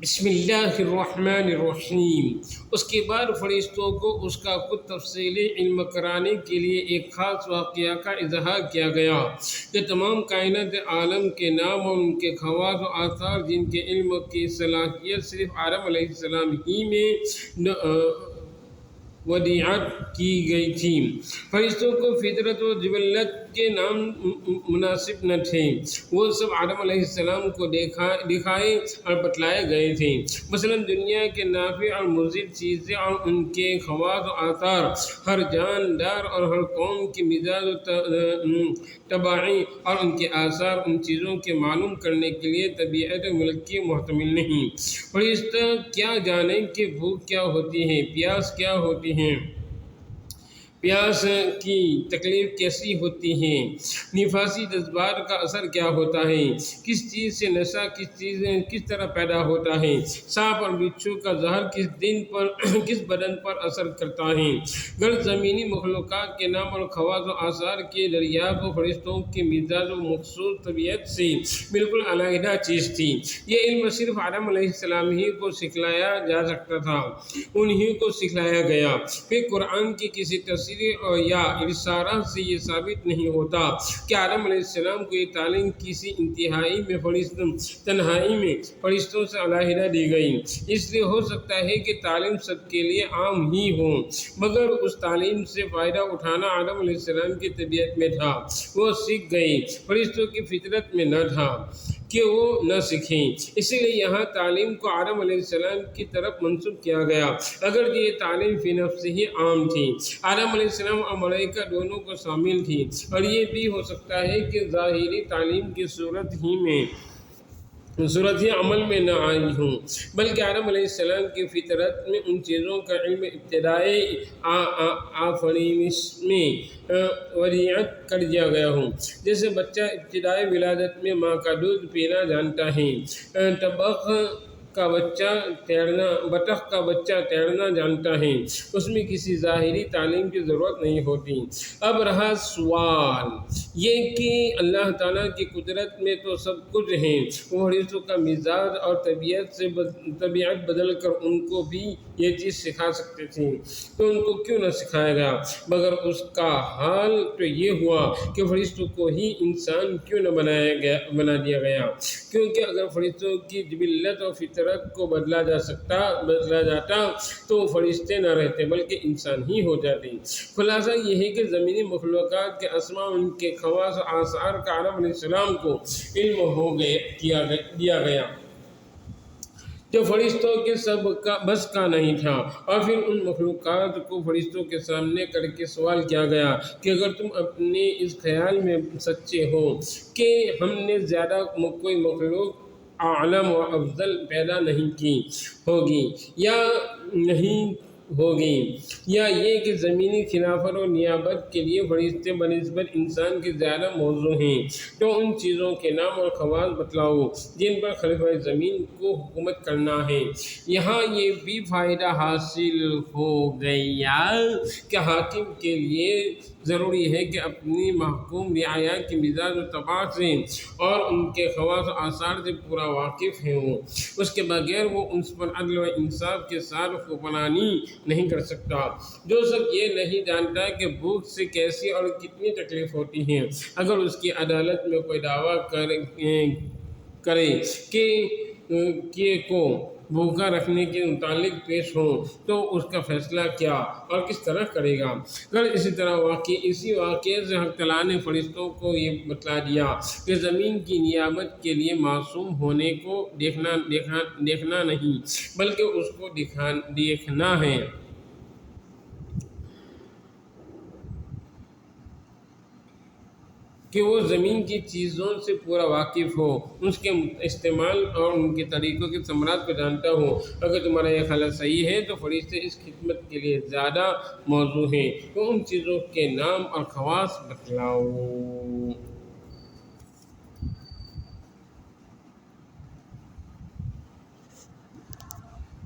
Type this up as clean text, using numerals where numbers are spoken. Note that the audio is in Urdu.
بسم اللہ الرحمن الرحیم۔ اس کے بعد فرشتوں کو اس کا خود تفصیلی علم کرانے کے لیے ایک خاص واقعہ کا اظہار کیا گیا کہ تمام کائنات عالم کے نام اور ان کے خواص و آثار جن کے علم کی صلاحیت صرف آدم علیہ السلام ہی میں ودیعت کی گئی تھی۔ فرشتوں کو فطرت و جبلت کے نام مناسب نہ تھے، وہ سب آدم علیہ السلام کو دکھائے اور بتلائے گئے تھے۔ مثلا دنیا کے نافع اور مضر چیزیں اور ان کے خواص و آثار، ہر جاندار اور ہر قوم کے مزاج و طباعی اور ان کے آثار، ان چیزوں کے معلوم کرنے کے لیے طبیعت ملکی محتمل نہیں۔ فرشتہ کیا جانیں کہ بھوک کیا ہوتی ہے، پیاس کیا ہوتی ہے، پیاس کی تکلیف کیسی ہوتی ہے، نفاسی جذبات کا اثر کیا ہوتا ہے، کس چیز سے نشہ کس طرح پیدا ہوتا ہے، سانپ اور بچھو کا زہر کس بدن پر اثر کرتا ہے۔ غیر زمینی مخلوقات کے نام اور خواص و آثار کے دریافت و فرشتوں کے مزاج و مخصوص طبیعت سے بالکل علیحدہ چیز تھی۔ یہ علم صرف آدم علیہ السلام ہی کو سکھلایا جا سکتا تھا، انہی کو سکھلایا گیا۔ پھر قرآن کی کسی تفسیر یا اشارہ سے یہ ثابت نہیں ہوتا کہ آدم علیہ السلام کو یہ تعلیم کسی تنہائی میں فرشتوں سے علیحدہ دی گئی۔ اس لیے ہو سکتا ہے کہ تعلیم سب کے لیے عام ہی ہو، مگر اس تعلیم سے فائدہ اٹھانا آدم علیہ السلام کی طبیعت میں تھا، وہ سیکھ گئے، فرشتوں کی فطرت میں نہ تھا کہ وہ نہ سیکھیں۔ اسی لیے یہاں تعلیم کو آدم علیہ السلام کی طرف منسوب کیا گیا، اگرچہ یہ تعلیم فی نفس ہی عام تھی، آدم علیہ السلام اور ملائکہ دونوں کو شامل تھی، اور یہ بھی ہو سکتا ہے کہ ظاہری تعلیم کی صورت ہی عمل میں نہ آئی ہوں، بلکہ آدم علیہ السلام کی فطرت میں ان چیزوں کا علم ابتدائی آفرینش میں ودیعت کر دیا گیا ہو، جیسے بچہ ابتدائی ولادت میں ماں کا دودھ پینا جانتا ہے، بطخ کا بچہ تیرنا جانتا ہے، اس میں کسی ظاہری تعلیم کی ضرورت نہیں ہوتی۔ اب رہا سوال یہ کہ اللہ تعالیٰ کی قدرت میں تو سب کچھ ہے، وہ فرشتوں کا مزاج اور طبیعت بدل کر ان کو بھی یہ چیز سکھا سکتے تھے، تو ان کو کیوں نہ سکھایا گیا؟ مگر اس کا حال تو یہ ہوا کہ فرشتوں کو ہی انسان کیوں نہ بنا دیا گیا، کیونکہ اگر فرشتوں کی جبلت اور فطرت کو بدلا جاتا تو فرشتے نہ رہتے بلکہ انسان ہی ہو جاتے۔ خلاصہ یہ ہے کہ زمینی مخلوقات کے اسماء ان کے خواص و آثار کا آدم علیہ السلام کو علم دیا گیا جو فرشتوں کے سب کا بس کا نہیں تھا، اور پھر ان مخلوقات کو فرشتوں کے سامنے کر کے سوال کیا گیا کہ اگر تم اپنے اس خیال میں سچے ہو کہ ہم نے زیادہ کوئی مخلوق اعلم و افضل پیدا نہیں کی ہوگی یا یہ کہ زمینی خلافت و نیابت کے لیے فرشتے بنسبت انسان کے زیادہ موزوں ہیں، تو ان چیزوں کے نام اور خواص بتلاؤ جن پر خلیفہ زمین کو حکومت کرنا ہے۔ یہاں یہ بھی فائدہ حاصل ہو گیا کہ حاکم کے لیے ضروری ہے کہ اپنی محکوم رعایا کے مزاج و طباع سے اور ان کے خواص و آثار سے پورا واقف ہو، اس کے بغیر وہ اس پر عدل و انصاف کے ساتھ حکمرانی نہیں کر سکتا۔ جو شخص یہ نہیں جانتا کہ بھوک سے کیسی اور کتنی تکلیف ہوتی ہے، اگر اس کی عدالت میں کوئی دعویٰ کرے کہ کو بھوکا رکھنے کے متعلق پیش ہو تو اس کا فیصلہ کیا اور کس طرح کرے گا؟ اگر اسی واقعے سے حق تعالیٰ نے فرشتوں کو یہ بتلا دیا کہ زمین کی نیابت کے لیے معصوم ہونے کو دیکھنا نہیں بلکہ اس کو دیکھنا ہے، کہ وہ زمین کی چیزوں سے پورا واقف ہو، اس کے استعمال اور ان کے طریقوں کے ثمرات کو جانتا ہو، اگر تمہارا یہ خیال صحیح ہے تو فرشتے اس خدمت کے لیے زیادہ موزوں ہیں، تو ان چیزوں کے نام اور خواص بتلاؤ۔